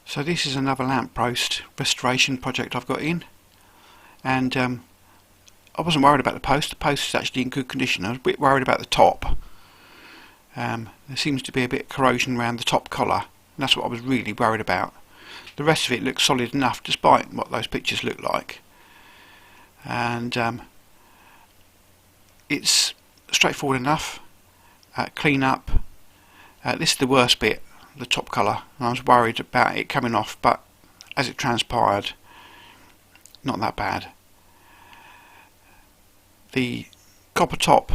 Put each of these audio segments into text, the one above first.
So this is another lamppost restoration project I've got in, and I wasn't worried about the post. The post is actually in good condition. I was a bit worried about the top. There seems to be a bit of corrosion around the top collar, and that's what I was really worried about. The rest of it looks solid enough despite what those pictures look like, and it's straightforward enough. Clean up. This is the worst bit, the top colour. I was worried about it coming off, but as it transpired, not that bad. The copper top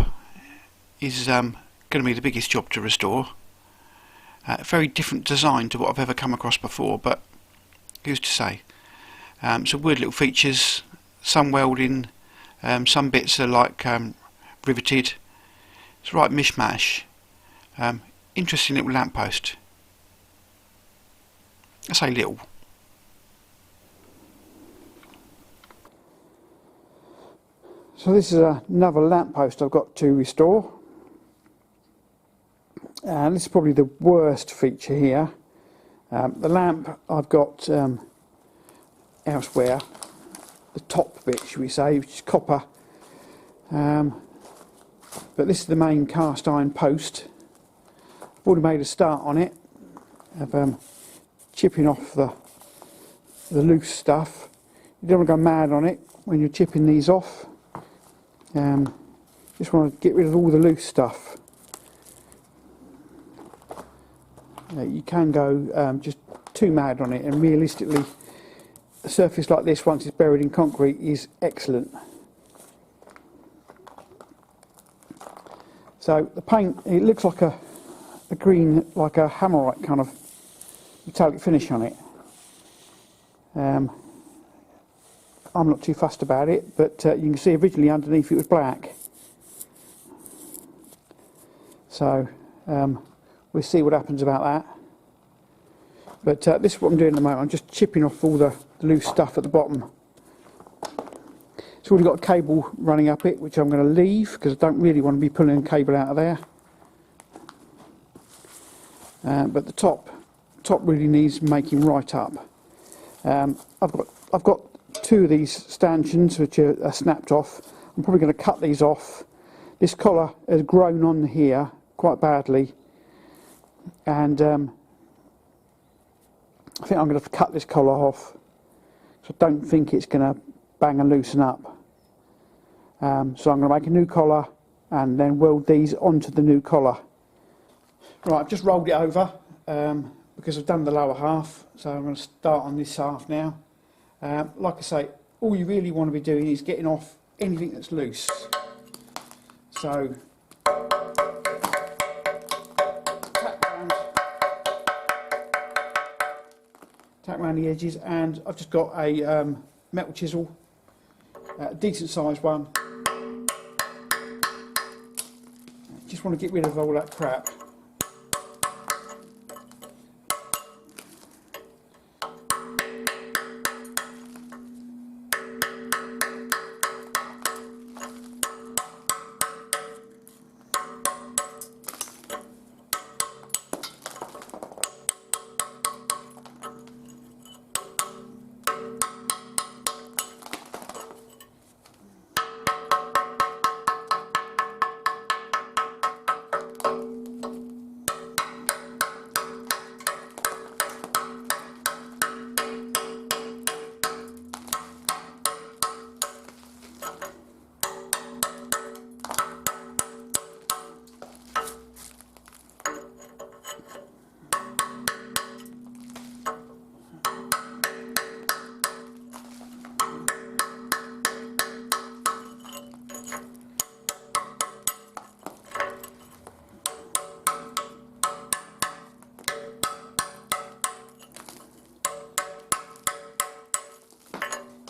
is going to be the biggest job to restore. Very different design to what I've ever come across before, but who's to say? Some weird little features, some welding, some bits are like riveted. It's a right mishmash. Interesting little lamppost. I say little. So this is another lamppost I've got to restore. And this is probably the worst feature here. The lamp I've got elsewhere, the top bit should we say, which is copper. But this is the main cast iron post. I've already made a start on it of chipping off the loose stuff. You don't want to go mad on it when you're chipping these off. Just want to get rid of all the loose stuff. You can go just too mad on it, and realistically a surface like this, once it's buried in concrete, is excellent. So the paint, it looks like a green, like a hammerite kind of metallic finish on it. I'm not too fussed about it, but you can see originally underneath it was black. So we'll see what happens about that. But this is what I'm doing at the moment. I'm just chipping off all the loose stuff at the bottom. It's already got a cable running up it, which I'm going to leave because I don't really want to be pulling a cable out of there. But the top really needs making right up. I've got two of these stanchions which are snapped off. I'm probably going to cut these off. This collar has grown on here quite badly, and I think I'm going to have to cut this collar off. So I don't think it's going to bang and loosen up. So I'm going to make a new collar and then weld these onto the new collar. Right, I've just rolled it over because I've done the lower half, so I'm going to start on this half now. Like I say, all you really want to be doing is getting off anything that's loose. So tack around the edges, and I've just got a metal chisel, a decent sized one. Just want to get rid of all that crap.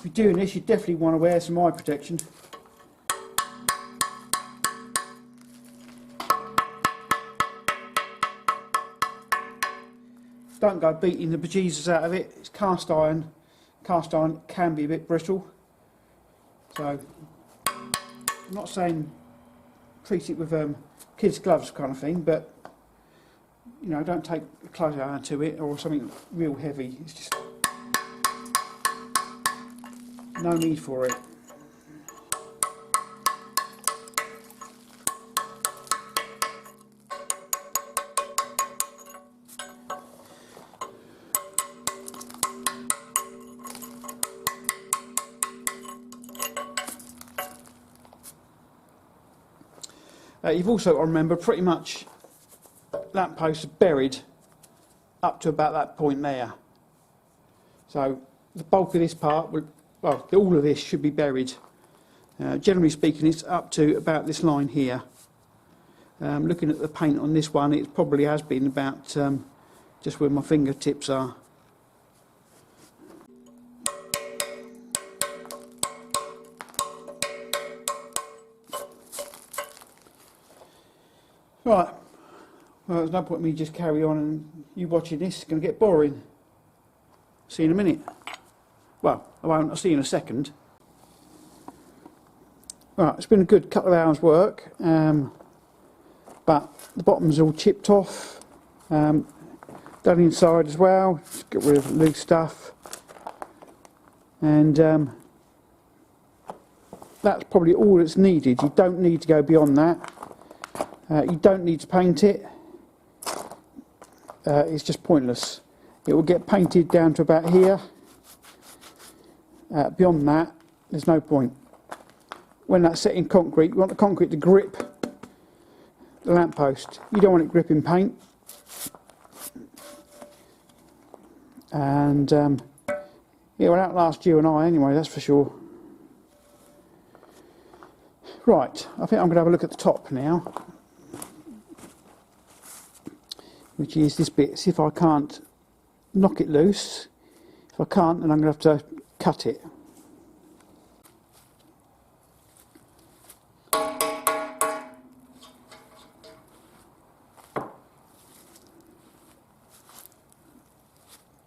If you're doing this, you definitely want to wear some eye protection. Don't go beating the bejesus out of it. It's cast iron. Cast iron can be a bit brittle. So I'm not saying treat it with kids' gloves kind of thing, but you know, don't take a close iron to it or something real heavy. It's just no need for it. You've also got to remember pretty much lampposts are buried up to about that point there. So the bulk of this part, well, all of this should be buried. Generally speaking, it's up to about this line here. Looking at the paint on this one, it probably has been about just where my fingertips are. Right, well, there's no point in me just carry on and you watching this, it's going to get boring. See you in a minute. Well, I won't, I'll see you in a second. Right, it's been a good couple of hours work, but the bottom's all chipped off, done inside as well, just get rid of loose stuff, and that's probably all that's needed. You don't need to go beyond that. You don't need to paint it, it's just pointless. It will get painted down to about here. Beyond that, there's no point. When that's set in concrete, you want the concrete to grip the lamppost. You don't want it gripping paint. And it will outlast you and I anyway, that's for sure. Right, I think I'm going to have a look at the top now, which is this bit. See if I can't knock it loose. If I can't, then I'm going to have to cut it.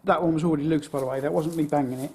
That one was already loose, by the way, that wasn't me banging it.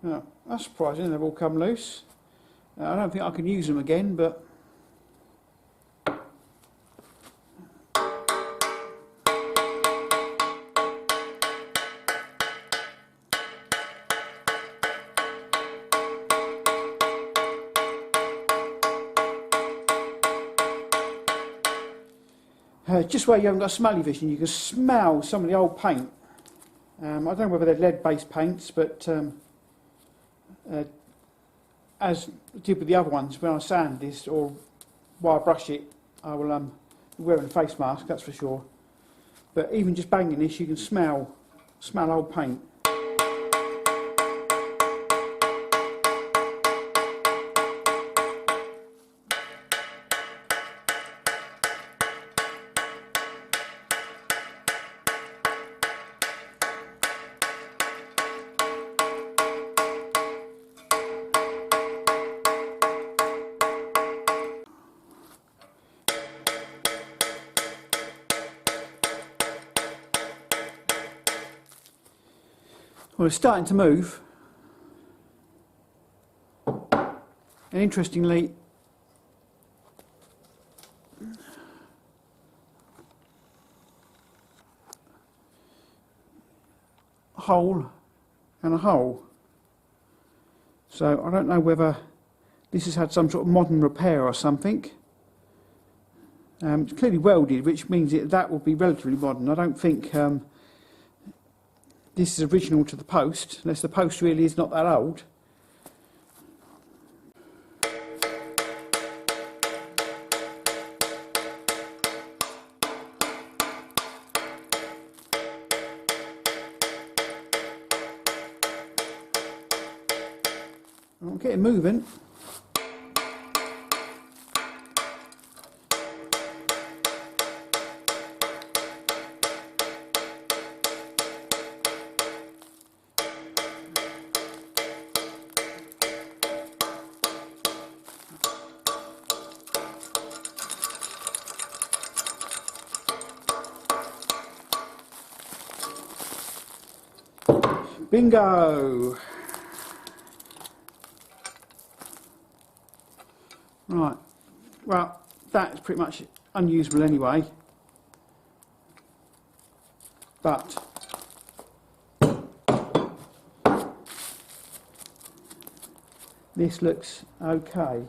Oh, that's surprising, they've all come loose. I don't think I can use them again, but just where you haven't got smelly vision, you can smell some of the old paint. I don't know whether they're lead-based paints, but as I did with the other ones, when I sand this or while I brush it, I will be wearing a face mask, that's for sure. But even just banging this, you can smell old paint. Well, it's starting to move, and interestingly, a hole and a hole. So I don't know whether this has had some sort of modern repair or something. It's clearly welded, which means that will be relatively modern. I don't think this is original to the post, unless the post really is not that old. I'll get it moving. Bingo! Right, well, that's pretty much unusable anyway, but this looks okay.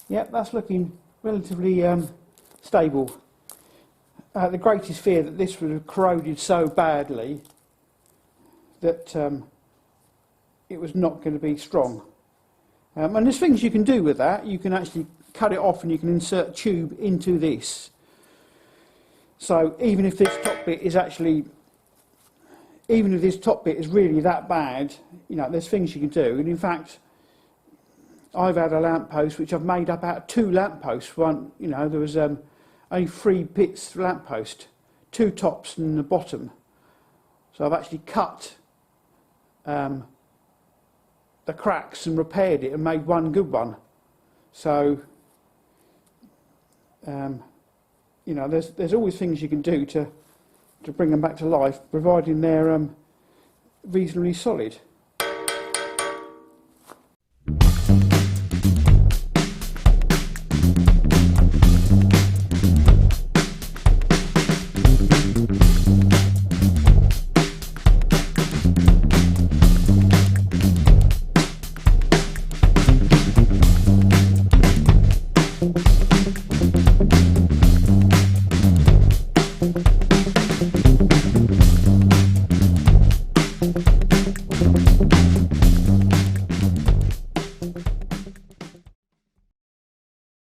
Yep, that's looking relatively stable. The greatest fear that this would have corroded so badly that it was not going to be strong. And there's things you can do with that. You can actually cut it off and you can insert tube into this. So even if this top bit is actually, even if this top bit is really that bad, you know, there's things you can do. And in fact, I've had a lamppost which I've made up out of two lampposts. One, you know, there was only 3 bits lamppost, 2 tops and the bottom. So I've actually cut the cracks and repaired it and made one good one. So, you know, there's always things you can do to bring them back to life, providing they're reasonably solid.